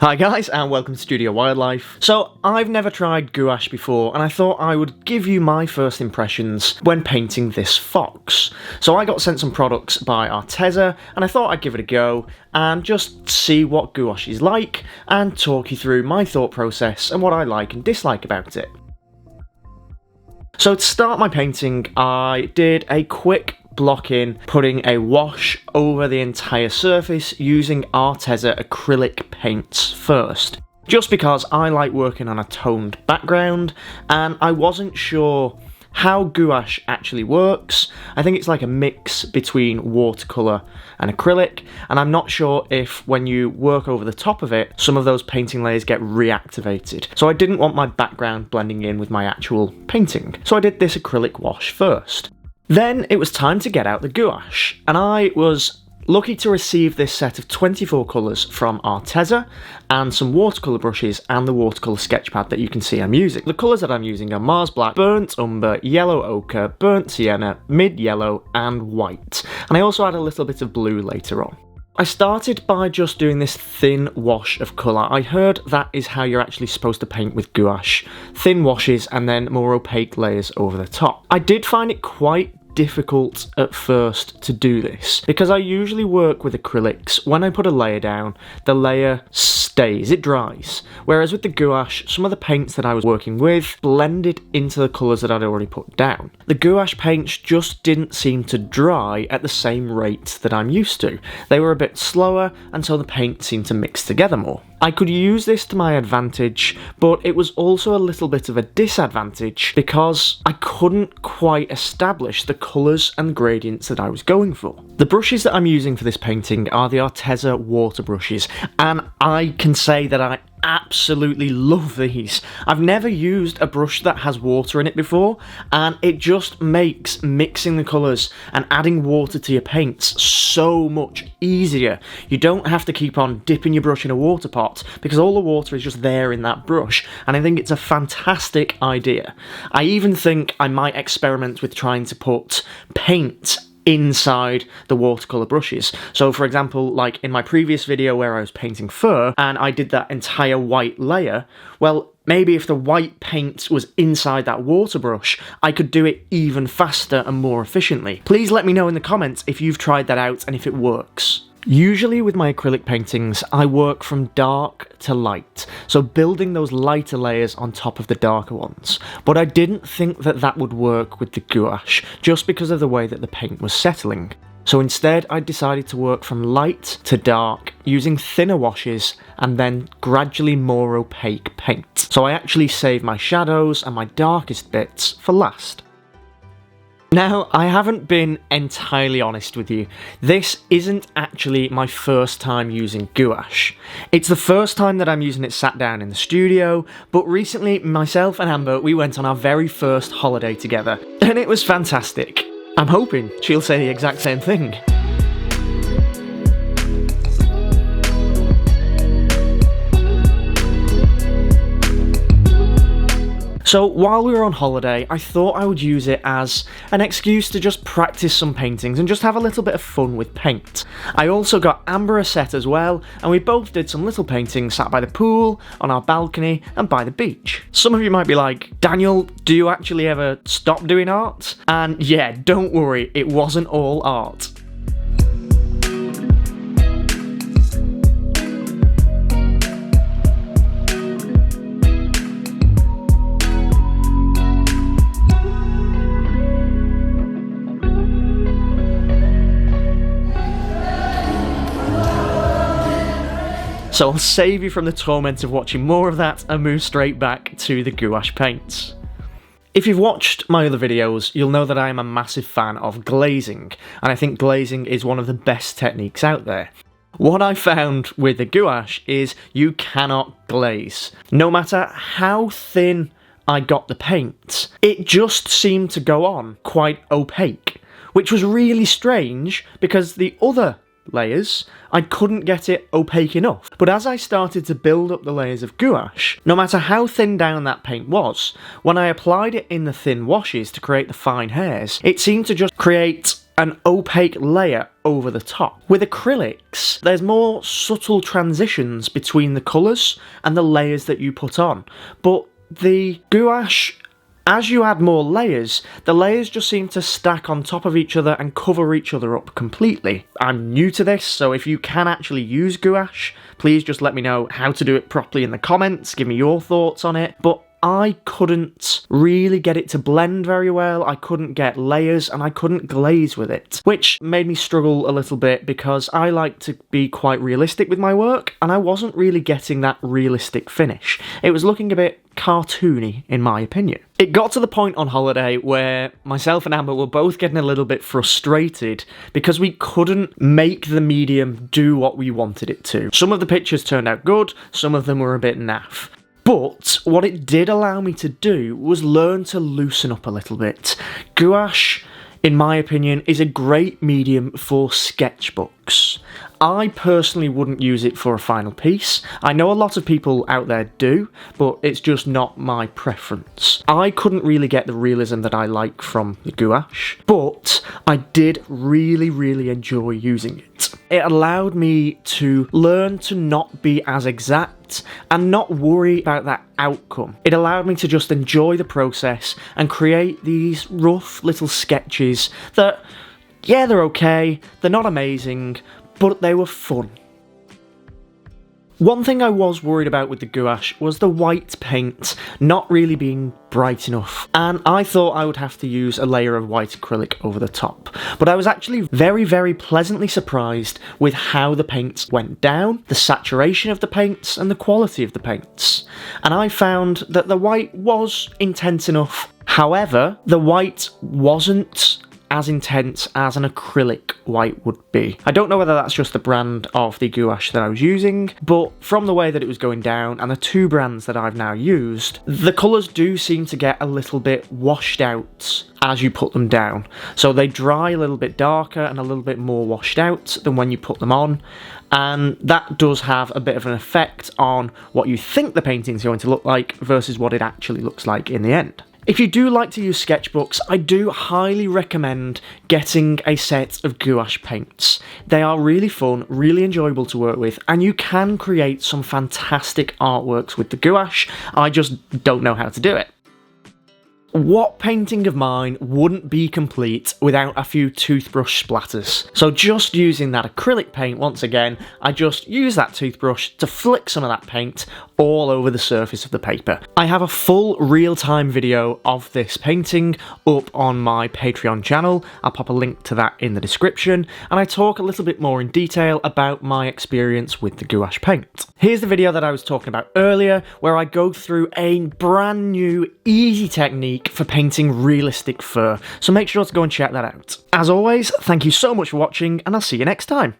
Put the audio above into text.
Hi guys, and welcome to Studio Wildlife. So, I've never tried gouache before, and I thought I would give you my first impressions when painting this fox. So I got sent some products by Arteza, and I thought I'd give it a go, and just see what gouache is like, and talk you through my thought process and what I like and dislike about it. So to start my painting, I did a quick block in, putting a wash over the entire surface using Arteza acrylic paints first. Just because I like working on a toned background, and I wasn't sure how gouache actually works. I think it's like a mix between watercolour and acrylic, and I'm not sure if when you work over the top of it, some of those painting layers get reactivated. So I didn't want my background blending in with my actual painting. So I did this acrylic wash first. Then it was time to get out the gouache, and I was lucky to receive this set of 24 colours from Arteza and some watercolour brushes and the watercolour sketch pad that you can see I'm using. The colours that I'm using are Mars Black, Burnt Umber, Yellow Ochre, Burnt Sienna, Mid Yellow and White, and I also add a little bit of blue later on. I started by just doing this thin wash of colour. I heard that is how you're actually supposed to paint with gouache. Thin washes and then more opaque layers over the top. I did find it quite difficult at first to do this because I usually work with acrylics. When I put a layer down, the layer stays, it dries. Whereas with the gouache, some of the paints that I was working with blended into the colours that I'd already put down. The gouache paints just didn't seem to dry at the same rate that I'm used to. They were a bit slower until the paint seemed to mix together more. I could use this to my advantage, but it was also a little bit of a disadvantage because I couldn't quite establish the colours and gradients that I was going for. The brushes that I'm using for this painting are the Arteza water brushes, and I can say that I absolutely love these. I've never used a brush that has water in it before, and it just makes mixing the colours and adding water to your paints so much easier. You don't have to keep on dipping your brush in a water pot because all the water is just there in that brush, and I think it's a fantastic idea. I even think I might experiment with trying to put paint inside the watercolour brushes. So for example, like in my previous video where I was painting fur and I did that entire white layer, well, maybe if the white paint was inside that water brush, I could do it even faster and more efficiently. Please let me know in the comments if you've tried that out and if it works. Usually with my acrylic paintings, I work from dark to light, so building those lighter layers on top of the darker ones. But I didn't think that that would work with the gouache, just because of the way that the paint was settling. So instead, I decided to work from light to dark, using thinner washes and then gradually more opaque paint. So I actually saved my shadows and my darkest bits for last. Now, I haven't been entirely honest with you. This isn't actually my first time using gouache. It's the first time that I'm using it sat down in the studio, but recently myself and Amber, we went on our very first holiday together, and it was fantastic. I'm hoping she'll say the exact same thing. So while we were on holiday, I thought I would use it as an excuse to just practice some paintings and just have a little bit of fun with paint. I also got Amber a set as well, and we both did some little paintings sat by the pool, on our balcony, and by the beach. Some of you might be like, Daniel, do you actually ever stop doing art? And yeah, don't worry, it wasn't all art. So I'll save you from the torment of watching more of that and move straight back to the gouache paints. If you've watched my other videos, you'll know that I am a massive fan of glazing, and I think glazing is one of the best techniques out there. What I found with the gouache is you cannot glaze. No matter how thin I got the paint, it just seemed to go on quite opaque, which was really strange because the other layers, I couldn't get it opaque enough. But as I started to build up the layers of gouache, no matter how thin down that paint was, when I applied it in the thin washes to create the fine hairs, it seemed to just create an opaque layer over the top. With acrylics, there's more subtle transitions between the colours and the layers that you put on, but the gouache, as you add more layers, the layers just seem to stack on top of each other and cover each other up completely. I'm new to this, so if you can actually use gouache, please just let me know how to do it properly in the comments, give me your thoughts on it, but I couldn't really get it to blend very well, I couldn't get layers, and I couldn't glaze with it, which made me struggle a little bit because I like to be quite realistic with my work, and I wasn't really getting that realistic finish. It was looking a bit cartoony, in my opinion. It got to the point on holiday where myself and Amber were both getting a little bit frustrated because we couldn't make the medium do what we wanted it to. Some of the pictures turned out good, some of them were a bit naff. But what it did allow me to do was learn to loosen up a little bit. Gouache, in my opinion, is a great medium for sketchbooks. I personally wouldn't use it for a final piece. I know a lot of people out there do, but it's just not my preference. I couldn't really get the realism that I like from the gouache, but I did really enjoy using it. It allowed me to learn to not be as exact and not worry about that outcome. It allowed me to just enjoy the process and create these rough little sketches that, yeah, they're okay, they're not amazing, but they were fun. One thing I was worried about with the gouache was the white paint not really being bright enough, and I thought I would have to use a layer of white acrylic over the top. But I was actually very pleasantly surprised with how the paints went down, the saturation of the paints, and the quality of the paints. And I found that the white was intense enough. However, the white wasn't as intense as an acrylic white would be. I don't know whether that's just the brand of the gouache that I was using, but from the way that it was going down and the two brands that I've now used, the colours do seem to get a little bit washed out as you put them down. So they dry a little bit darker and a little bit more washed out than when you put them on, and that does have a bit of an effect on what you think the painting's going to look like versus what it actually looks like in the end. If you do like to use sketchbooks, I do highly recommend getting a set of gouache paints. They are really fun, really enjoyable to work with, and you can create some fantastic artworks with the gouache. I just don't know how to do it. What painting of mine wouldn't be complete without a few toothbrush splatters? So just using that acrylic paint once again, I just use that toothbrush to flick some of that paint all over the surface of the paper. I have a full real-time video of this painting up on my Patreon channel. I'll pop a link to that in the description, and I talk a little bit more in detail about my experience with the gouache paint. Here's the video that I was talking about earlier, where I go through a brand new, easy technique for painting realistic fur, so make sure to go and check that out. As always, thank you so much for watching, and I'll see you next time.